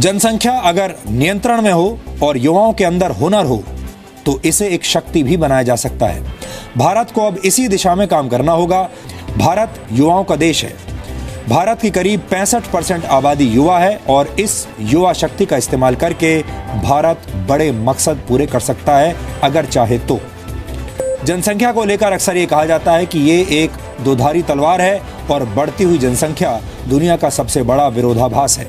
जनसंख्या अगर नियंत्रण में हो और युवाओं के अंदर हुनर हो तो इसे एक शक्ति भी बनाया जा सकता है। भारत को अब इसी दिशा में काम करना होगा। भारत युवाओं का देश है। भारत की करीब 65% आबादी युवा है और इस युवा शक्ति का इस्तेमाल करके भारत बड़े मकसद पूरे कर सकता है अगर चाहे तो। जनसंख्या को लेकर अक्सर ये कहा जाता है कि ये एक दोधारी तलवार है और बढ़ती हुई जनसंख्या दुनिया का सबसे बड़ा विरोधाभास है।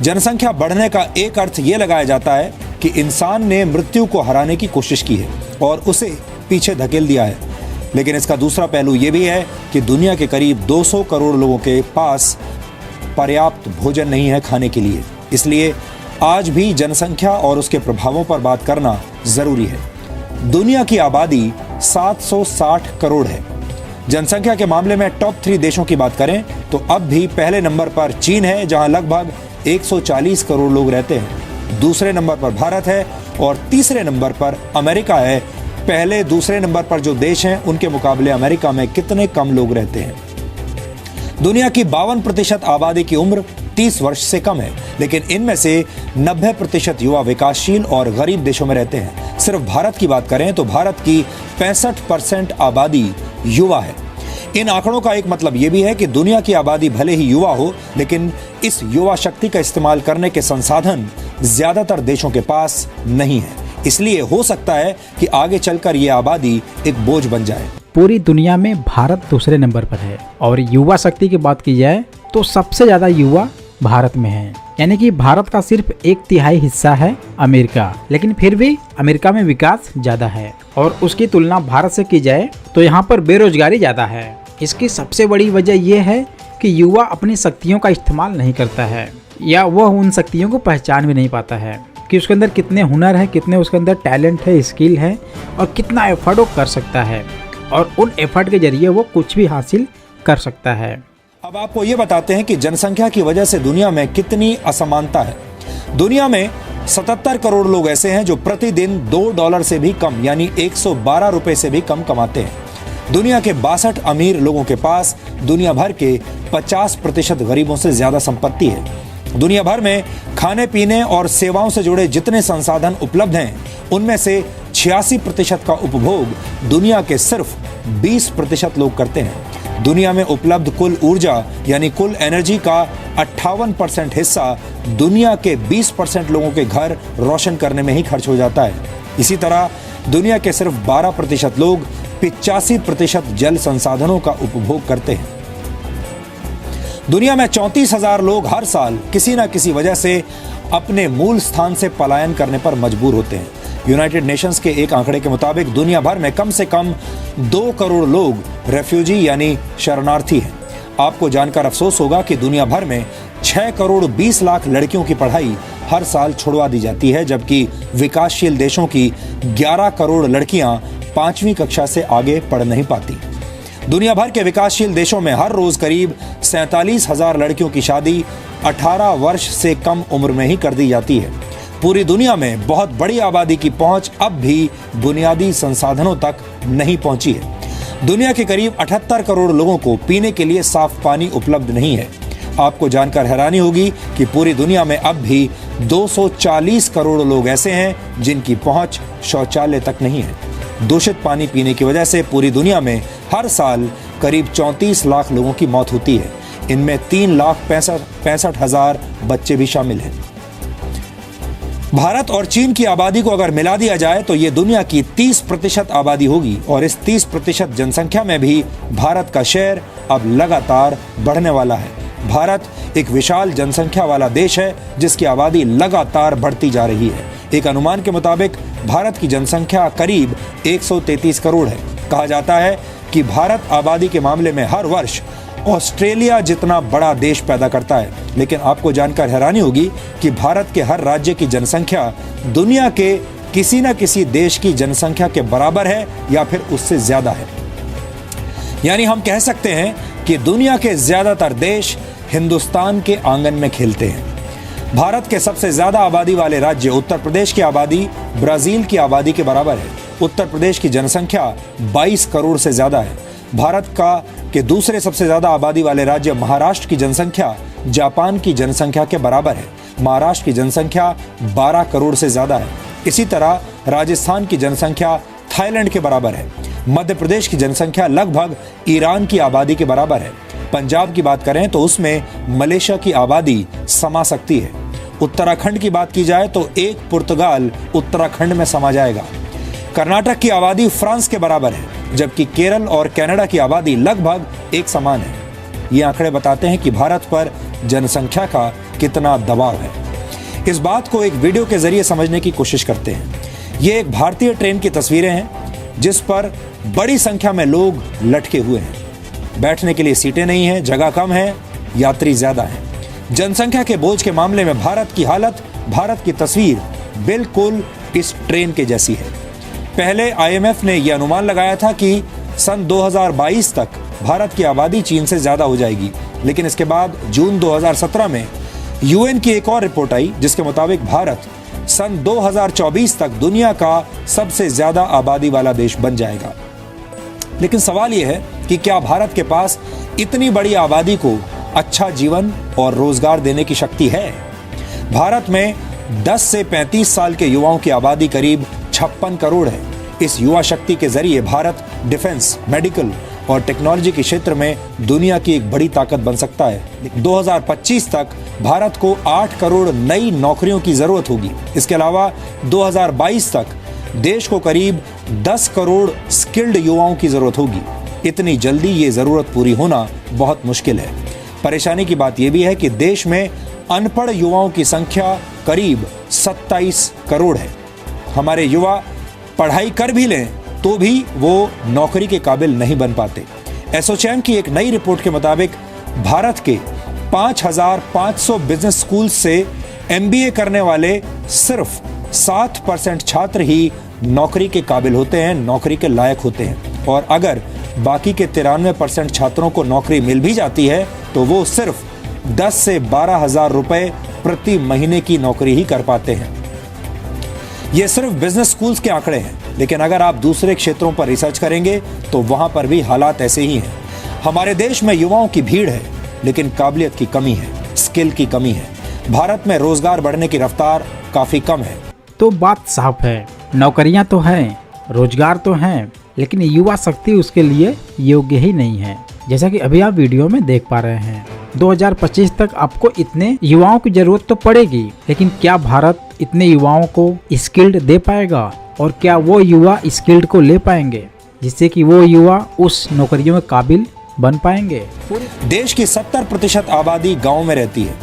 जनसंख्या बढ़ने का एक अर्थ ये लगाया जाता है कि इंसान ने मृत्यु को हराने की कोशिश की है और उसे पीछे धकेल दिया है। लेकिन इसका दूसरा पहलू ये भी है कि दुनिया के करीब 200 करोड़ लोगों के पास पर्याप्त भोजन नहीं है खाने के लिए। इसलिए आज भी जनसंख्या और उसके प्रभावों पर बात करना जरूरी है। दुनिया की आबादी 760 करोड़ है। जनसंख्या के मामले में टॉप 3 देशों की बात करें तो अब भी पहले नंबर पर चीन है, जहां लगभग 140 करोड़ लोग रहते हैं। दूसरे नंबर पर भारत है और तीसरे नंबर पर अमेरिका है। पहले दूसरे नंबर पर जो देश हैं उनके मुकाबले अमेरिका में कितने कम लोग रहते हैं। दुनिया की 52% आबादी की उम्र 30 वर्ष से कम है, लेकिन इनमें से 90% युवा विकासशील और गरीब देशों में रहते हैं। सिर्फ भारत की बात करें तो भारत की 65% आबादी युवा है। इन आंकड़ों का एक मतलब यह भी है कि दुनिया की आबादी भले ही युवा हो, लेकिन इस युवा शक्ति का इस्तेमाल करने के संसाधन ज्यादातर देशों के पास नहीं है। इसलिए हो सकता है कि आगे चलकर यह आबादी एक बोझ बन जाए। पूरी दुनिया में भारत दूसरे नंबर पर है और युवा शक्ति की बात की जाए तो सबसे ज्यादा युवा भारत में है। यानी कि भारत का सिर्फ 1/3 हिस्सा है अमेरिका, लेकिन फिर भी अमेरिका में विकास ज्यादा है और उसकी तुलना भारत से की जाए तो यहाँ पर बेरोजगारी ज्यादा है। इसकी सबसे बड़ी वजह यह है कि युवा अपनी शक्तियों का इस्तेमाल नहीं करता है या वह उन शक्तियों को पहचान भी नहीं पाता है कि उसके अंदर कितने हुनर है, कितने उसके अंदर टैलेंट है, स्किल है और कितना एफर्ट वो कर सकता है और उन एफर्ट के जरिए वो कुछ भी हासिल कर सकता है। अब आपको ये बताते हैं कि जनसंख्या की वजह से दुनिया में कितनी असमानता है। दुनिया में 77 करोड़ लोग ऐसे हैं जो प्रतिदिन $2 से भी कम यानी 112 रुपए से भी कम कमाते हैं। दुनिया के 62 अमीर लोगों के पास दुनिया भर के 50% गरीबों से ज्यादा संपत्ति है। दुनिया भर में खाने पीने और सेवाओं से जुड़े जितने संसाधन उपलब्ध हैं उनमें से 86% का उपभोग दुनिया के सिर्फ 20% लोग करते हैं। दुनिया में उपलब्ध कुल ऊर्जा यानी कुल एनर्जी का 58% हिस्सा दुनिया के 20% लोगों के घर रोशन करने में ही खर्च हो जाता है। इसी तरह दुनिया के सिर्फ 12% लोग 85% जल संसाधनों का उपभोग करते हैं। दुनिया में 34,000 लोग हर साल किसी न किसी वजह से अपने मूल स्थान से पलायन करने पर मजबूर होते हैं। यूनाइटेड नेशंस के एक आंकड़े के मुताबिक दुनिया भर में कम से कम 2 करोड़ लोग रेफ्यूजी यानी शरणार्थी हैं। आपको जानकर अफसोस होगा कि दुनिया भर में 6 करोड़ 20 लाख लड़कियों की पढ़ाई हर साल छुड़वा दी जाती है, जबकि विकासशील देशों की 11 करोड़ लड़कियां 5वीं कक्षा से आगे पढ़ नहीं पाती। दुनिया भर के विकासशील देशों में हर रोज करीब 47,000 लड़कियों की शादी 18 वर्ष से कम उम्र में ही कर दी जाती है। पूरी दुनिया में बहुत बड़ी आबादी की पहुंच अब भी बुनियादी संसाधनों तक नहीं पहुंची है। दुनिया के करीब 78 करोड़ लोगों को पीने के लिए साफ पानी उपलब्ध नहीं है। आपको जानकर हैरानी होगी कि पूरी दुनिया में अब भी 240 करोड़ लोग ऐसे हैं जिनकी पहुंच शौचालय तक नहीं है। दूषित पानी पीने की वजह से पूरी दुनिया में हर साल करीब 34 लाख लोगों की मौत होती है। इनमें 3,65,000 बच्चे भी शामिल हैं। भारत और चीन की आबादी को अगर मिला दिया जाए तो ये दुनिया की 30% आबादी होगी और इस 30% जनसंख्या में भी भारत का शेयर अब लगातार बढ़ने वाला है। भारत एक विशाल जनसंख्या वाला देश है जिसकी आबादी लगातार बढ़ती जा रही है। एक अनुमान के मुताबिक भारत की जनसंख्या करीब 133 करोड़ है। कहा जाता है कि भारत आबादी के मामले में हर वर्ष ऑस्ट्रेलिया जितना बड़ा देश पैदा करता है, लेकिन आपको जानकर हैरानी होगी कि भारत के हर राज्य की जनसंख्या दुनिया के किसी न किसी देश की जनसंख्या के बराबर है या फिर उससे ज्यादा है। यानी हम कह सकते हैं कि दुनिया के ज्यादातर देश हिंदुस्तान के आंगन में खेलते हैं। भारत के सबसे ज्यादा आबादी वाले राज्य उत्तर प्रदेश की आबादी ब्राजील की आबादी के बराबर है। उत्तर प्रदेश की जनसंख्या 22 करोड़ से ज्यादा है। भारत के दूसरे सबसे ज्यादा आबादी वाले राज्य महाराष्ट्र की जनसंख्या जापान की जनसंख्या के बराबर है। महाराष्ट्र की जनसंख्या 12 करोड़ से ज्यादा है। इसी तरह राजस्थान की जनसंख्या थाईलैंड के बराबर है। मध्य प्रदेश की जनसंख्या लगभग ईरान की आबादी के बराबर है। पंजाब की बात करें तो उसमें मलेशिया की आबादी समा सकती है। उत्तराखंड की बात की जाए तो एक पुर्तगाल उत्तराखंड में समा जाएगा। कर्नाटक की आबादी फ्रांस के बराबर है, जबकि केरल और कनाडा की आबादी लगभग एक समान है। ये आंकड़े बताते हैं कि भारत पर जनसंख्या का कितना दबाव है। इस बात को एक वीडियो के जरिए समझने की कोशिश करते हैं। ये एक भारतीय ट्रेन की तस्वीरें हैं जिस पर बड़ी संख्या में लोग लटके हुए हैं। बैठने के लिए सीटें नहीं हैं, जगह कम है, यात्री ज्यादा हैं। जनसंख्या के बोझ के मामले में भारत की हालत, भारत की तस्वीर बिल्कुल इस ट्रेन के जैसी है। पहले IMF ने यह अनुमान लगाया था कि सन 2022 तक भारत की आबादी चीन से ज्यादा हो जाएगी, लेकिन इसके बाद जून 2017 में UN की एक और रिपोर्ट आई जिसके मुताबिक भारत सन 2024 तक दुनिया का सबसे ज्यादा आबादी वाला देश बन जाएगा। लेकिन सवाल यह है कि क्या भारत के पास इतनी बड़ी आबादी को अच्छा जीवन और रोजगार देने की शक्ति है? भारत में 10 से 35 साल के युवाओं की आबादी करीब 56 करोड़ है। इस युवा शक्ति के जरिए भारत डिफेंस, मेडिकल और टेक्नोलॉजी के क्षेत्र में दुनिया की एक बड़ी ताकत बन सकता है। 2025 तक भारत को 8 करोड़ नई नौकरियों की जरूरत होगी। इसके अलावा 2022 तक देश को करीब 10 करोड़ स्किल्ड युवाओं की जरूरत होगी। इतनी जल्दी ये जरूरत पूरी होना बहुत मुश्किल है। परेशानी की बात यह भी है कि देश में अनपढ़ युवाओं की संख्या करीब 27 करोड़ है। हमारे युवा पढ़ाई कर भी लें तो भी वो नौकरी के काबिल नहीं बन पाते। एसोचैम की एक नई रिपोर्ट के मुताबिक भारत के 5,500 बिजनेस स्कूल से MBA करने वाले सिर्फ 7% छात्र ही नौकरी के काबिल होते हैं, नौकरी के लायक होते हैं। और अगर बाकी के 93% छात्रों को नौकरी मिल भी जाती है तो वो सिर्फ 10 से 12 हजार रुपए प्रति महीने की नौकरी ही कर पाते हैं। ये सिर्फ बिजनेस स्कूल्स के आंकड़े हैं, लेकिन अगर आप दूसरे क्षेत्रों पर रिसर्च करेंगे तो वहां पर भी हालात ऐसे ही हैं। हमारे देश में युवाओं की भीड़ है, लेकिन काबिलियत की कमी है, स्किल की कमी है। भारत में रोजगार बढ़ने की रफ्तार काफी कम है। तो बात साफ है, नौकरियां तो हैं, रोजगार तो हैं, लेकिन युवा शक्ति उसके लिए योग्य ही नहीं है। जैसा कि अभी आप वीडियो में देख पा रहे हैं, 2025 तक आपको इतने युवाओं की जरूरत तो पड़ेगी, लेकिन क्या भारत इतने युवाओं को स्किल्ड दे पाएगा? और क्या वो युवा स्किल्ड को ले पाएंगे जिससे कि वो युवा उस नौकरियों में काबिल बन पाएंगे? देश की 70% आबादी गांव में रहती है।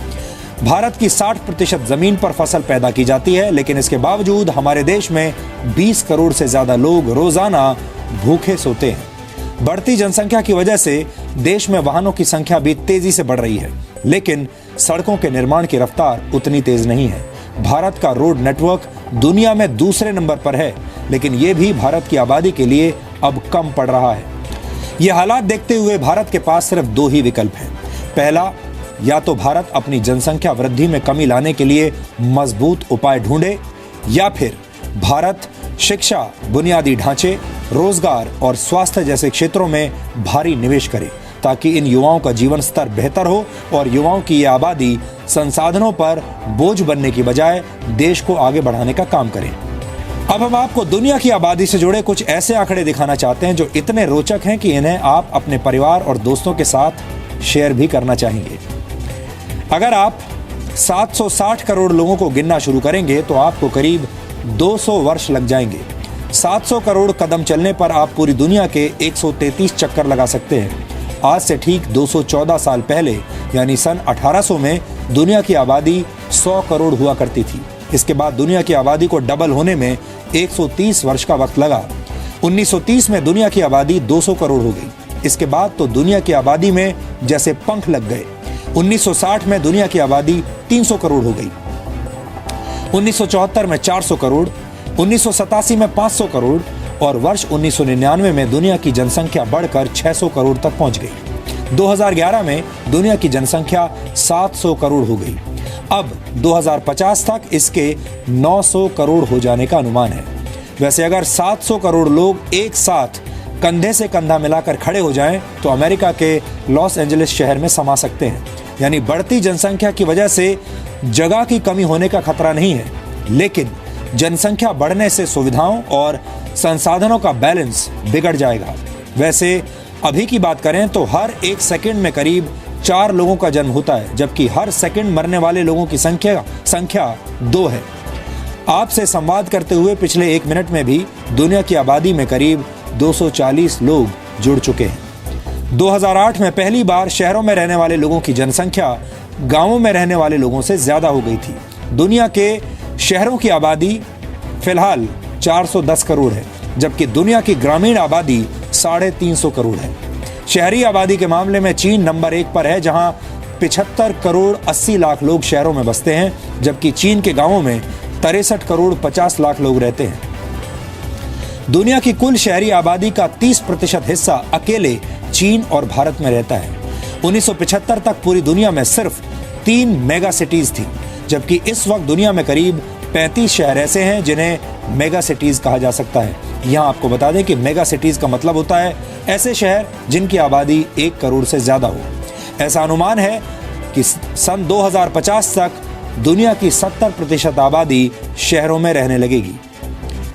भारत की 60% जमीन पर फसल पैदा की जाती है, लेकिन इसके बावजूद हमारे देश में 20 करोड़ से ज्यादा लोग रोजाना भूखे सोते हैं। बढ़ती जनसंख्या की वजह से देश में वाहनों की संख्या भी तेजी से बढ़ रही है, लेकिन सड़कों के निर्माण की रफ्तार उतनी तेज नहीं है। भारत का रोड नेटवर्क दुनिया में दूसरे नंबर पर है, लेकिन ये भी भारत की आबादी के लिए अब कम पड़ रहा है। ये हालात देखते हुए भारत के पास सिर्फ 2 ही विकल्प हैं। पहला, या तो भारत अपनी जनसंख्या वृद्धि में कमी लाने के लिए मजबूत उपाय ढूंढे, या फिर भारत शिक्षा, बुनियादी ढांचे, रोजगार और स्वास्थ्य जैसे क्षेत्रों में भारी निवेश करे, ताकि इन युवाओं का जीवन स्तर बेहतर हो और युवाओं की ये आबादी संसाधनों पर बोझ बनने की बजाय देश को आगे बढ़ाने का काम करे। अब हम आपको दुनिया की आबादी से जुड़े कुछ ऐसे आंकड़े दिखाना चाहते हैं जो इतने रोचक हैं कि इन्हें आप अपने परिवार और दोस्तों के साथ शेयर भी करना चाहेंगे। अगर आप 760 करोड़ लोगों को गिनना शुरू करेंगे तो आपको करीब 200 वर्ष लग जाएंगे। 700 करोड़ कदम चलने पर आप पूरी दुनिया के 133 चक्कर लगा सकते हैं। आज से ठीक 214 साल पहले यानी सन 1800 में दुनिया की आबादी 100 करोड़ हुआ करती थी। इसके बाद दुनिया की आबादी को डबल होने में 130 वर्ष का वक्त लगा। 1930 में दुनिया की आबादी 200 करोड़ हो गई। इसके बाद तो दुनिया की आबादी में जैसे पंख लग गए। 1960 में दुनिया की आबादी 300 करोड़ हो गई। 1974 में 400 करोड़, 1987 में 500 करोड़ और वर्ष 1999 में दुनिया की जनसंख्या बढ़कर 600 करोड़ तक पहुंच गई। 2011 में दुनिया की जनसंख्या 700 करोड़ हो गई। अब 2050 तक इसके 900 करोड़ हो जाने का अनुमान है। वैसे अगर 700 करोड़ लोग एक साथ कंधे से कंधा मिलाकर खड़े हो जाएं तो अमेरिका के लॉस एंजलिस शहर में समा सकते हैं। यानी बढ़ती जनसंख्या की वजह से जगह की कमी होने का खतरा नहीं है, लेकिन जनसंख्या बढ़ने से सुविधाओं और संसाधनों का बैलेंस बिगड़ जाएगा। वैसे अभी की बात करें तो हर 1 सेकंड में करीब 4 लोगों का जन्म होता है, जबकि हर सेकंड मरने वाले लोगों की संख्या 2 है। आपसे संवाद करते हुए पिछले 1 मिनट में भी दुनिया की आबादी में करीब 240 लोग जुड़ चुके हैं। 2008 में पहली बार शहरों में रहने वाले लोगों की जनसंख्या गांवों में रहने वाले लोगों से ज्यादा हो गई थी। दुनिया के शहरों की आबादी फिलहाल 410 करोड़ है, जबकि दुनिया की ग्रामीण आबादी 350 करोड़ है। शहरी आबादी के मामले में चीन नंबर 1 पर है, जहां 75 करोड़ 80 लाख लोग शहरों में बसते हैं, जबकि चीन के गांवों में 63 करोड़ 50 लाख लोग रहते हैं। दुनिया की कुल शहरी आबादी का 30% हिस्सा अकेले चीन और भारत में रहता है। 1975 तक पूरी दुनिया में सिर्फ 3 मेगा सिटीज थी, जबकि इस वक्त दुनिया में करीब 35 शहर ऐसे हैं जिन्हें मेगा सिटीज कहा जा सकता है। यहाँ आपको बता दें कि मेगा सिटीज का मतलब होता है ऐसे शहर जिनकी आबादी 1 करोड़ से ज्यादा हो। ऐसा अनुमान है कि सन 2050 तक दुनिया की 70% आबादी शहरों में रहने लगेगी।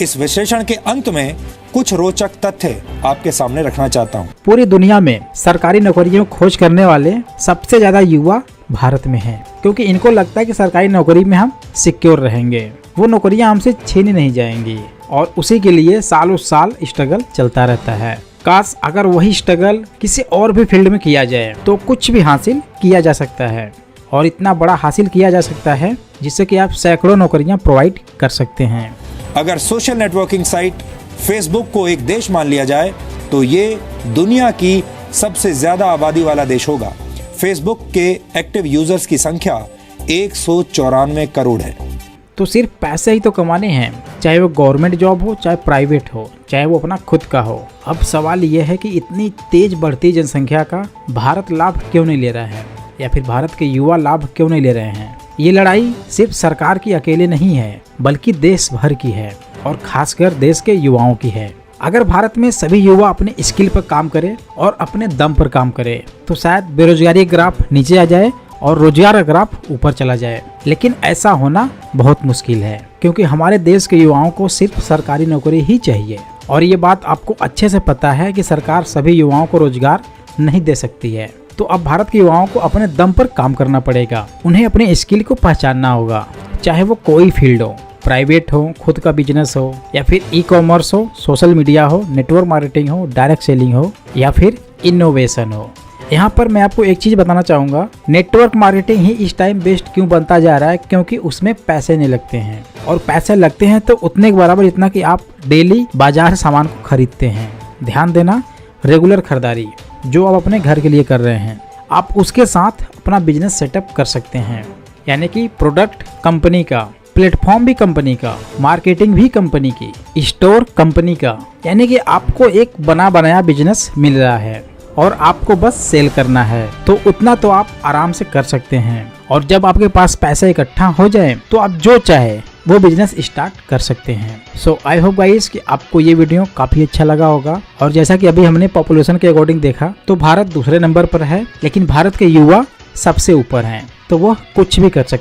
इस विश्लेषण के अंत में कुछ रोचक तथ्य आपके सामने रखना चाहता हूँ। पूरी दुनिया में सरकारी नौकरियों खोज करने वाले सबसे ज्यादा युवा भारत में हैं, क्योंकि इनको लगता है कि सरकारी नौकरी में हम सिक्योर रहेंगे, वो नौकरियां हमसे छीनी नहीं जाएंगी, और उसी के लिए सालों साल स्ट्रगल चलता रहता है। काश अगर वही स्ट्रगल किसी और भी फील्ड में किया जाए तो कुछ भी हासिल किया जा सकता है, और इतना बड़ा हासिल किया जा सकता है जिससे कि आप सैकड़ों नौकरियां प्रोवाइड कर सकते हैं। अगर सोशल नेटवर्किंग साइट फेसबुक को एक देश मान लिया जाए तो ये दुनिया की सबसे ज्यादा आबादी वाला देश होगा। फेसबुक के एक्टिव यूजर्स की संख्या 194 करोड़ है। तो सिर्फ पैसे ही तो कमाने हैं, चाहे वो गवर्नमेंट जॉब हो, चाहे प्राइवेट हो, चाहे वो अपना खुद का हो। अब सवाल ये है कि इतनी तेज बढ़ती जनसंख्या का भारत लाभ क्यों नहीं ले रहा है, या फिर भारत के युवा लाभ क्यों नहीं ले रहे हैं। ये लड़ाई सिर्फ सरकार की अकेले नहीं है, बल्कि देश भर की है, और खासकर देश के युवाओं की है। अगर भारत में सभी युवा अपने स्किल पर काम करें और अपने दम पर काम करें तो शायद बेरोजगारी ग्राफ नीचे आ जाए और रोजगार ग्राफ ऊपर चला जाए। लेकिन ऐसा होना बहुत मुश्किल है, क्योंकि हमारे देश के युवाओं को सिर्फ सरकारी नौकरी ही चाहिए, और ये बात आपको अच्छे से पता है कि सरकार सभी युवाओं को रोजगार नहीं दे सकती है। तो अब भारत के युवाओं को अपने दम पर काम करना पड़ेगा। उन्हें अपने स्किल को पहचानना होगा, चाहे वो कोई फील्ड हो, प्राइवेट हो, खुद का बिजनेस हो, या फिर ई-कॉमर्स हो, सोशल मीडिया हो, नेटवर्क मार्केटिंग हो, डायरेक्ट सेलिंग हो, या फिर इनोवेशन हो। यहाँ पर मैं आपको एक चीज बताना चाहूँगा, नेटवर्क मार्केटिंग ही इस टाइम बेस्ट क्यों बनता जा रहा है, क्योंकि उसमें पैसे नहीं लगते हैं, और पैसे लगते हैं तो उतने के बराबर जितना कि आप डेली बाजार से सामान को खरीदते हैं। ध्यान देना, रेगुलर खरीदारी जो आप अपने घर के लिए कर रहे हैं, आप उसके साथ अपना बिजनेस सेटअप कर सकते हैं। यानी कि प्रोडक्ट कंपनी का, प्लेटफॉर्म भी कंपनी का, मार्केटिंग भी कंपनी की, स्टोर कंपनी का, यानी कि आपको एक बना बनाया बिजनेस मिल रहा है और आपको बस सेल करना है। तो उतना तो आप आराम से कर सकते हैं, और जब आपके पास पैसा इकट्ठा हो जाए तो आप जो चाहे वो बिजनेस स्टार्ट कर सकते हैं। सो आई होप गाइस कि आपको ये वीडियो काफी अच्छा लगा होगा। और जैसा कि अभी हमने पॉपुलेशन के अकॉर्डिंग देखा तो भारत दूसरे नंबर पर है, लेकिन भारत के युवा सबसे ऊपर हैं, तो वह कुछ भी कर सकते हैं।